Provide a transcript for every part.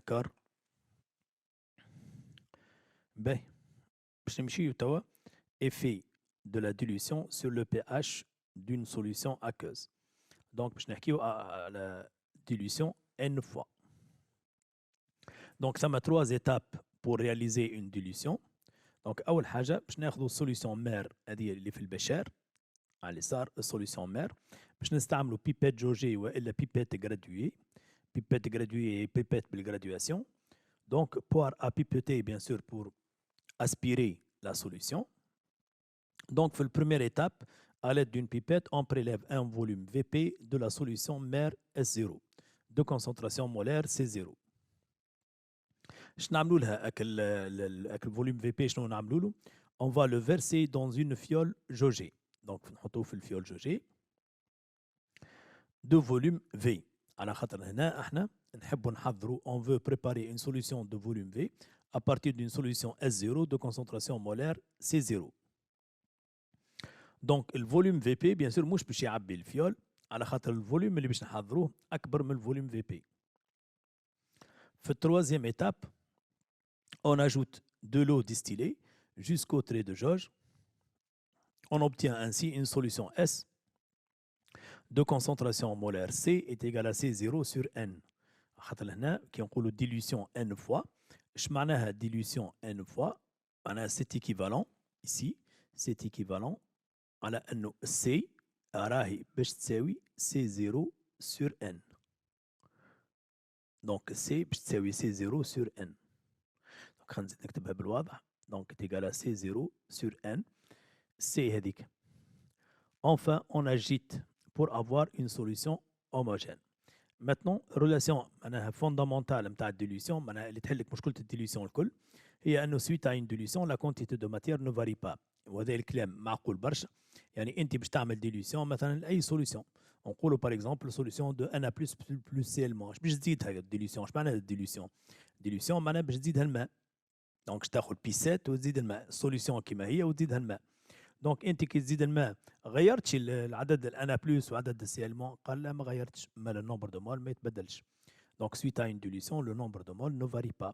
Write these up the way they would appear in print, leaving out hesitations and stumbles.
d'accord. باهي باش نمشيو توا effet de la dilution sur le pH d'une solution aqueuse. Donc باش نحكيو على dilution n fois. Donc ça m'a 3 étapes pour réaliser une dilution. Donc أول حاجة باش ناخذوا solution مير هذه اللي في البشار على اليسار solution مير باش نستعملوا pipette jaugée والا pipette graduée. Pipette graduée et pipette بالgraduation. Donc poire à pipetter bien sûr pour aspirer la solution. Donc pour la première étape, à l'aide d'une pipette, on prélève un volume Vp de la solution mère S0 de concentration molaire C0. Le volume Vp, on va le verser dans une fiole jaugée. Donc, on fait le fiole jaugée de volume V. On veut préparer une solution de volume V à partir d'une solution S0 de concentration molaire C0. Donc, le volume Vp, bien sûr, مش باش يعبي الفيول على خاطر الفوليوم اللي باش نحضروه أكبر من الفوليوم Vp. في troisième étape, on ajoute de l'eau distillée jusqu'au trait de jauge. On obtient ainsi une solution S de concentration molaire C est égale à C0 sur N. خاطر هنا كي نقولوا dilution N fois, اش معناها dilution N fois؟ معناها c'est équivalent ici, c'est équivalent على أنه C راهي باش تساوي C0 sur N. Donc C باش تساوي C0 sur N. Donc خلينا نزيد نكتبها بالواضح. Donc est égal à C0 sur N. C هذيك. Enfin, on agite pour avoir une solution homogène. Maintenant, relation fondamentale de la dilution, اللي تحل لك مشكلة الديليسيون الكل هي أنه suite à une dilution, la quantité de matière ne varie pas. وهذا الكلام معقول برشا. يعني أنت باش تعمل ديليسيون مثلا أي سوليسيون. نقولوا par exemple solution de Na plus Cl-. باش تزيدها الديليسيون. اش معناها الديليسيون؟ الديليسيون معناها باش تزيدها الماء. دونك تاخذ بيسات وتزيد الماء، سوليسيون كيما هي وتزيدها الماء. دونك انت كي تزيد الماء غيرتش العدد الانا بلس وعدد السي المون؟ قال لا ما غيرتش، مال النومبر دو مول ما يتبدلش. دونك سويت ا اون ديليسيون لو نومبر دو مول نو فاري با.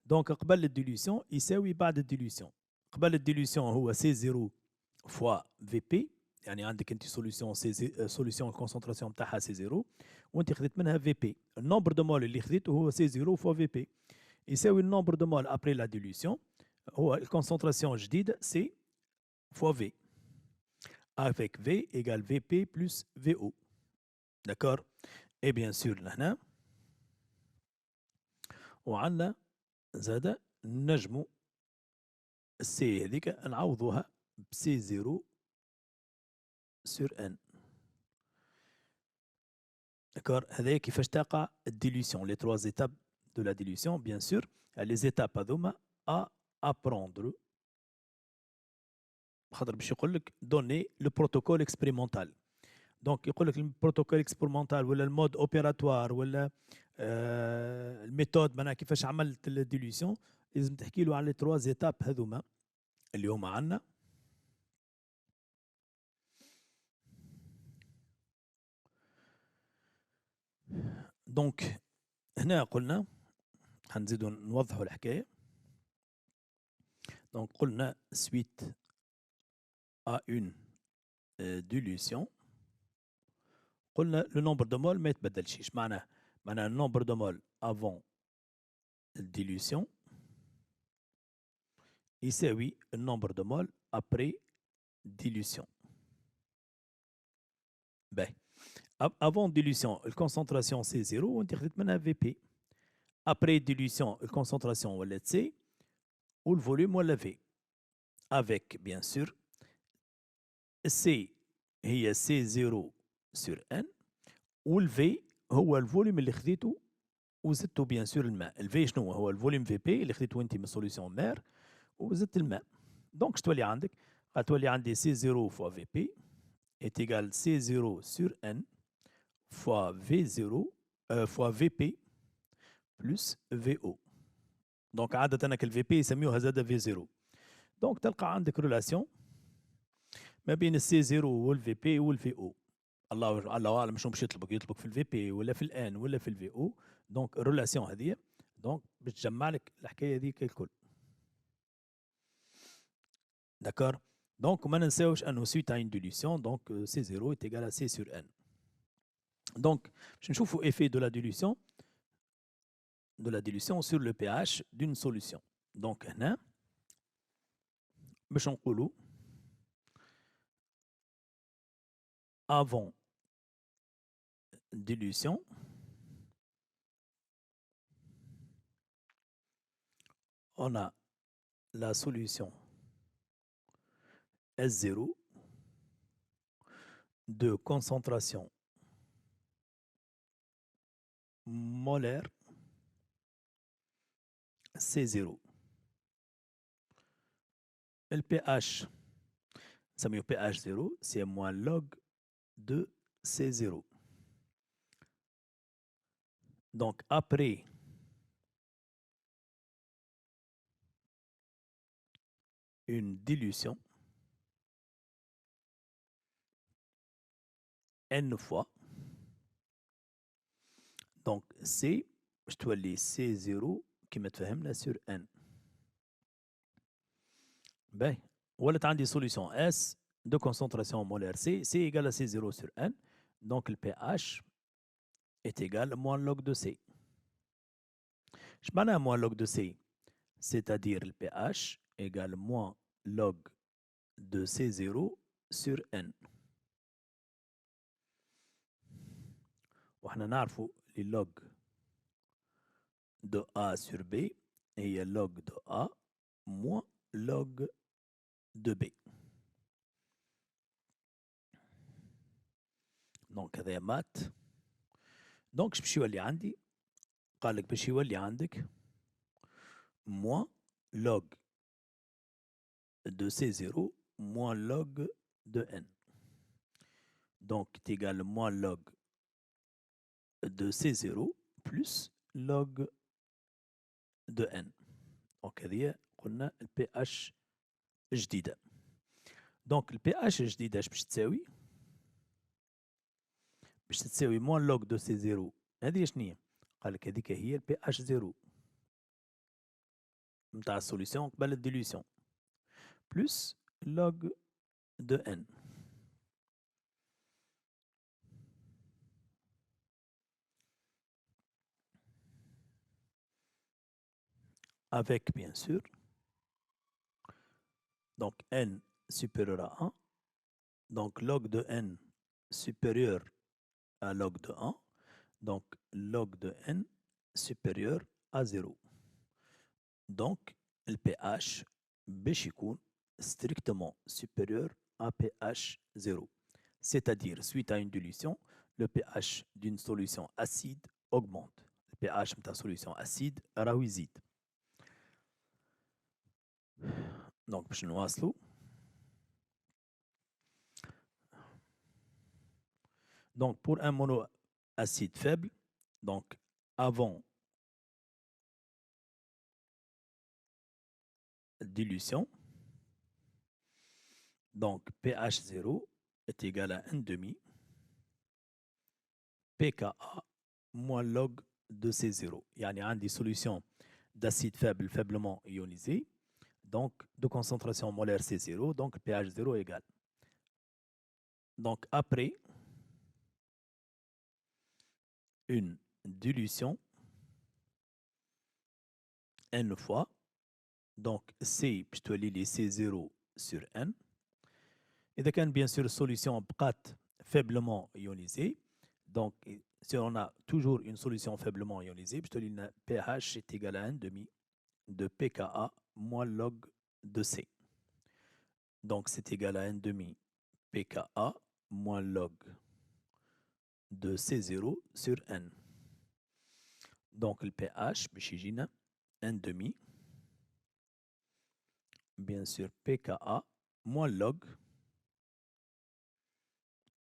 دونك قبل الديليسيون يساوي بعد الديليسيون. قبل الديليسيون هو سي 0 فوا في بي، يعني عندك انت سوليسيون سوليسيون الكونسنتراسيون نتاعها سي 0 وانت خذيت منها في بي. النومبر دو مول اللي خذيته هو سي 0 فوا في بي يساوي النومبر دو مول ابري لا ديليسيون هو الكونسنتراسيون جديده سي fois V, avec V égale Vp plus Vo. D'accord? Et bien sûr, là, وعندنا زاد نجمو C هذيك نعوضوها ب C0 sur N. D'accord? هذايا كيفاش تقع الديليسيون. Les 3 étapes de la dilution, bien sûr. Les étapes هذوما à apprendre. خاطر باش يقول لك دوني لو بروتوكول اكسبيريمونتال. دونك يقول لك البروتوكول اكسبيريمونتال ولا المود اوبيراتوار ولا الميثود معناها كيفاش عملت الديليسيون، لازم تحكي له على لي 3 زيتاب هذوما اللي هما عندنا. دونك هنا قلنا حنزيدو نوضحوا الحكايه. دونك قلنا suite à une dilution قلنا لو نومبر دو مول ما يتبدلش. اش معناه؟ معناه النومبر دو مول افون الديليسيون يساوي النومبر دو مول ابري ديليسيون. باهي افون ديليسيون الكونسنتراسيون سي 0 وانت خديت منها في بي. ابري ديليسيون الكونسنتراسيون ولات سي والفوليوم ولا في. افيك بيان سور سي هي سي 0 سور ان والفي هو الفوليوم اللي خديته وزدته بيان سور الماء. الفي شنو هو؟ الفوليوم في بي اللي خديته انت من سوليسيون مير وزدت الماء. دونك اش تولي عندك؟ غتولي عندي سي 0 فوا في بي est égal C0 sur N fois V0 fois VP plus VO. دونك عادة أنا كال VP يسميوها زادة V0. دونك تلقى عندك ريلاسيون ما بين السي 0 والفي بي والفي او. الله اعلم شنو باش يطلبك في الفي بي ولا في الان ولا في الفي او. دونك الريلاسيون هذه دونك باش تجمع لك الحكايه هذيك الكل. D'accord. Donc ما ننساوش انه suite à une dilution donc C0 est égal à C sur N. Donc باش نشوفوا effet de la dilution sur le pH d'une solution. Donc هنا باش نقولوا avant dilution on a la solution S0 de concentration molaire C0. Le pH, ça met pH 0, c'est moins log de C0. Donc après une dilution, N fois, donc C, je dois aller C0 qui me fait sur N. Ben, voilà, tu as des solutions S de concentration molaire C, C égale à C0 sur N, donc le pH est égal à moins log de C. Je m'en ai moins log de C, c'est-à-dire le pH égale moins log de C0 sur N. وإحنا نعرفوا les log de A sur B هي log de A moins log de B. دونك هذا مات. دونك باش يولي عندي قال لك باش يولي عندك moins log de C0 moins log de N. Donc est égal à moins log de C0 plus log de N. دونك هذه قلنا ال pH جديدة. دونك ال pH الجديدة اش باش تساوي؟ باش تساوي موان لوج دو سي زيرو. هذه شنو هي؟ قال لك هذيك هي البي اش زيرو نتاع السوليسيون قبل الديليسيون بلس لوج دو ان. avec bien sûr donc n supérieur à 1, donc log de n supérieur à log de 1, donc log de n supérieur à 0. Donc le pH باش يكون strictement supérieur à pH 0. C'est-à-dire, suite à une dilution, le pH d'une solution acide augmente. Le pH de la solution acide راهو يزيد. Donc باش نواصلوا. Donc pour un monoacide faible, donc avant dilution, donc pH 0 est égal à 1,5 pKa moins log de C0. يعني عندي solution d'acide faible faiblement ionisé, donc de concentration molaire C0, donc pH 0 égale. Donc après une dilution n fois, donc C باش تولي لي C0 sur N. إذا كان bien sûr solution بقات faiblement ionisée, donc si on a toujours une solution faiblement ionisée, باش تولي لنا pH est égal à 1,5 de pKa moins log de C. Donc c'est égal à 1,5 pKa moins log de C0 sur N. Donc le pH باش يجينا 1,5 bien sûr pKa moins log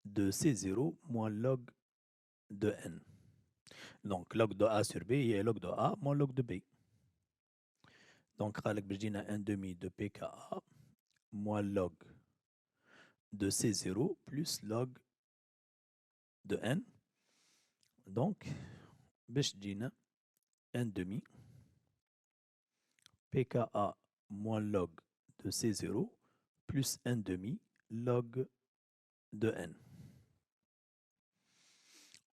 de C0 moins log de N. Donc log de A sur B est log de A moins log de B. Donc قال لك باش يجينا 1,5 de pKa moins log de C0 plus log de N. Donc باش تجينا 1,5 pKa moins log de C0 plus 1 demi log de n.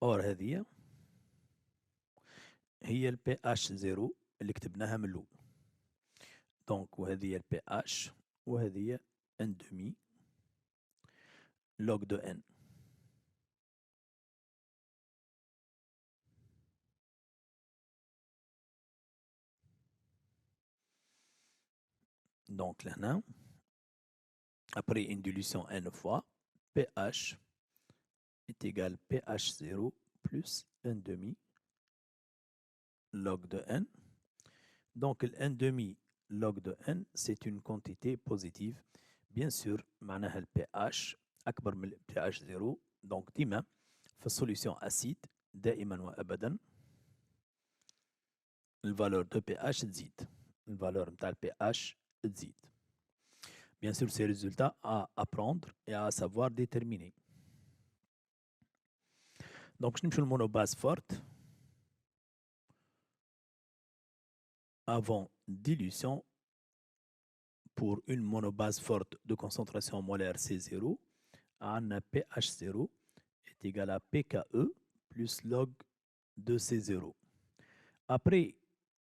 or هذه هي ال pH0 اللي كتبناها من الأول. دونك وهذه هي ال pH وهذه هي 1 demi log de n. Donc là, après une dilution n fois, pH est égal à pH0 plus 1 demi log de n. Donc le 1 demi log de n, c'est une quantité positive. Bien sûr, معناها le pH أكبر من pH 0. Donc ديما في السوليسيون acide دائما وأبدا الفالور de pH تزيد. الفالور نتاع ال pH تزيد. Bien sûr, ces résultats à apprendre et à savoir déterminer. Donc, je n'ai monobase forte avant dilution pour une monobase forte de concentration molaire C0, un pH0 est égal à pKe plus log de C0. Après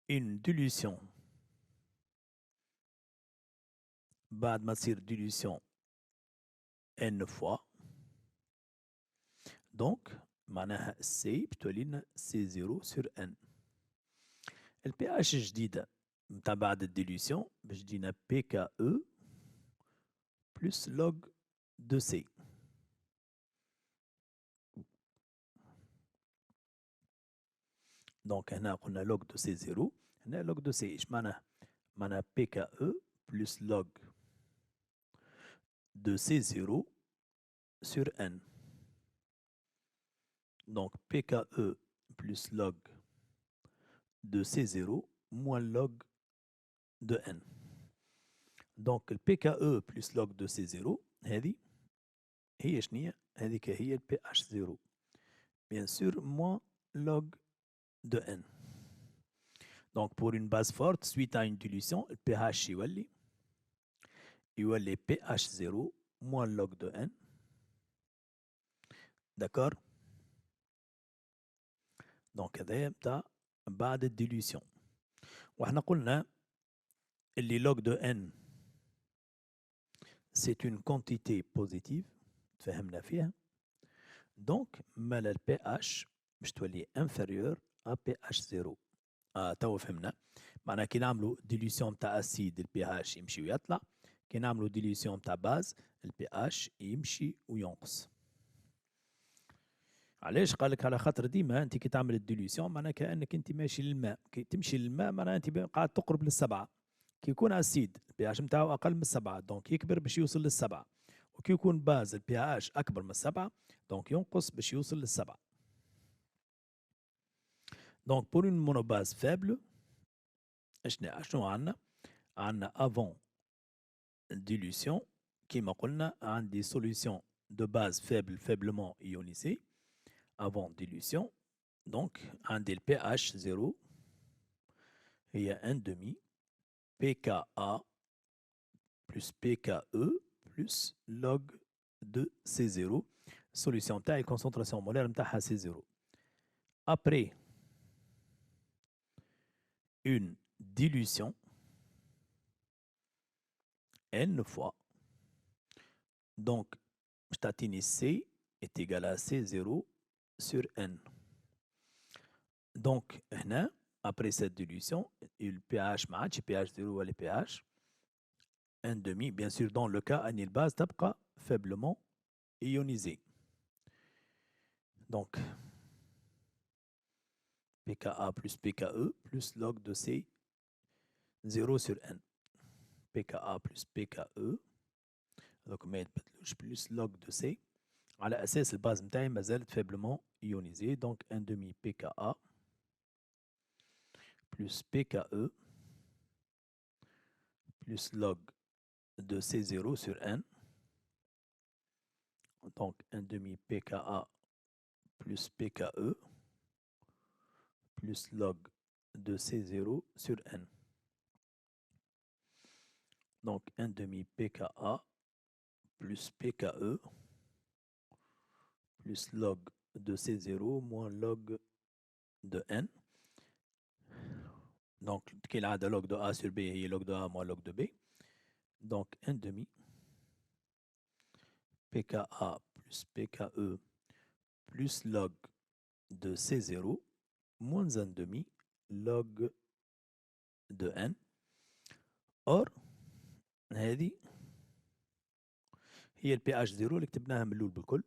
une dilution, بعد ما تصير dilution n fois, donc معناها C بتولي لنا C0 sur n. ال pH الجديدة متاع بعد الديليوسيون باش تجينا pKe plus log de C. دونك هنا قلنا log de C0 هنا log de C. ايش معناها؟ معناها pKe plus log de C0 sur n. Donc pKe plus log de C0 moins log de n. Donc le pKe plus log de C0 هذه هي شنية؟ هذيك هي ال pH0. Bien sûr, moins log de n. Donc pour une base forte, suite à une dilution, le pH يولي pH0 moins log de n. D'accord? Donc هذا بتاع بعد الديليوسيون. وإحنا قلنا اللي log de n c'est une quantité positive تفهمنا فيها. Donc مال ال pH باش تولي inférieur à pH0. توا فهمنا. معناها كي نعملوا ديليوسيون تاع اسيد ال pH يمشي ويطلع. كي نعملوا ديليوسيون تاع باز ال pH يمشي وينقص. علاش؟ قال لك على خاطر ديما انت كي تعمل الديليوسيون معناها كانك انت ماشي للماء. كي تمشي للماء معناها انت قاعد تقرب للسبعه. كي يكون اسيد البي اتش نتاعو اقل من السبعه دونك يكبر باش يوصل للسبعه. وكي يكون باز البي اتش اكبر من السبعه دونك ينقص باش يوصل للسبعه. دونك بور اون مونوباز فابل شنو عندنا؟ عندنا افون dilution كيما قلنا عندي solution de base faible faiblement ionisée avant dilution. Donc عندي ال pH 0 هي 1 demi pKa plus pKe plus log de C0. Solution تاعي concentration molaire نتاعها C0. Après une dilution n fois, donc statine C est égal à C0 sur n. Donc هنا après cette dilution, le pH match, pH 0 ou le pH 1 demi, bien sûr dans le cas anil base تبقى faiblement ionisé. Donc pKa plus pKe plus log de C 0 sur n. pKa plus pKe donc ما يتبدلوش plus log de C على أساس الباز نتاعي ما زالت faiblement ionisée. Donc 1 demi pKa plus pKe plus log de C0 sur n. Donc 1 demi pKa plus pKe plus log de C0 sur n. Donc 1 demi pKa plus pKe plus log de C0 moins log de n. Donc, quel est le log de A sur B et log de A moins log de B. Donc 1 demi pKa plus pKe plus log de C0 moins 1 demi log de n. Or, هذه هي البي اتش 0 اللي كتبناها من الأول بالكل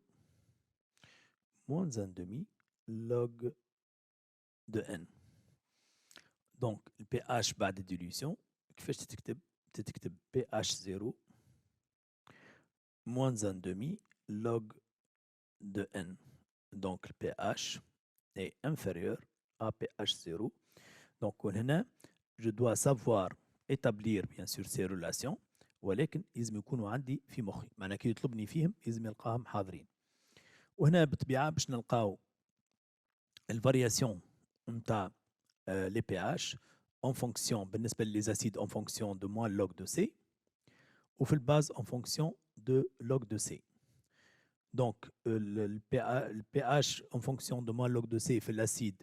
moins 1 demi log de n. دونك البي اتش بعد الديليوسيون كيفاش تكتب بي اتش 0 moins 1 demi log de n. Donc le pH est inférieur à pH 0. Donc هنا je dois savoir établir bien sûr ces relations ولكن لازم يكونوا عندي في مخي معناها كي يطلبني فيهم لازم يلقاهم حاضرين. وهنا بالطبيعة باش نلقاو الفارياسيون نتاع les pH en fonction بالنسبة les acides en fonction de moins log de C ou في الباز en fonction de log de C. Donc le pH en fonction de moins log de C fait l'acide,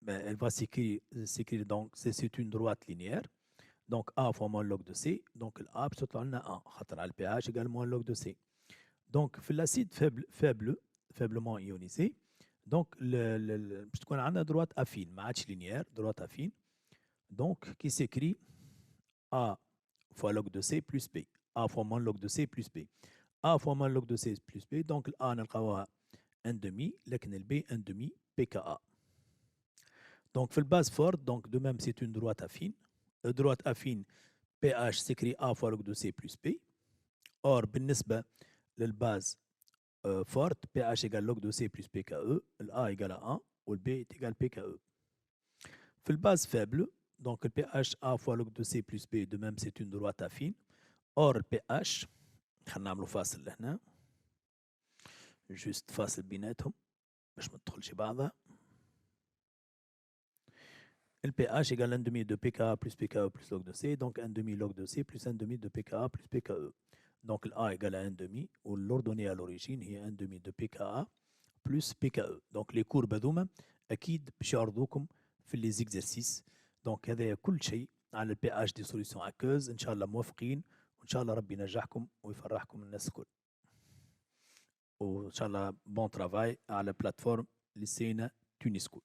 elle va s'écrire donc c'est une droite linéaire. Donc A fois moins log de C, donc A peut être 1, خاطر le pH égale moins log de C. Donc fait l'acide faiblement ionisé. Donc باش تكون عندنا droite affine ما عادش linéaire, droite affine. Donc qui s'écrit A fois log de C plus B. A fois moins log de C plus B. A fois moins log de C plus B. Donc A نلقاوها 1 demi, لكن ال B 1 demi pKa. Donc في البase forte, donc de même c'est une droite affine. Droite affine pH s'écrit A fois log de C plus B. Or بالنسبة للبase forte pH égale log de C plus pKe, ال A égale à 1 ou le B est égal pKe. في البase faible, donc le pH A fois log de C plus B, de même c'est une droite affine. Or le pH خلينا نعملوا فاصل لهنا جوست فاصل بيناتهم باش ما تدخلش بعضها. Le pH égale 1 demi de pKa plus pKe plus log de C, donc 1 demi log de C plus 1 demi de pKa plus pKe. Donc A égale à 1 demi, ou l'ordonnée à l'origine هي 1 demi de pKa plus pKe. Donc les courbes هذوما أكيد باش يعرضوكم في les exercices. Donc هذا كل شيء على البي اتش دي سوليسيون اكوز. ان شاء الله موافقين وان شاء الله ربي ينجحكم ويفرحكم الناس الكل. وان شاء الله بون ترافاي على بلاتفورم لسينا تونس سكول.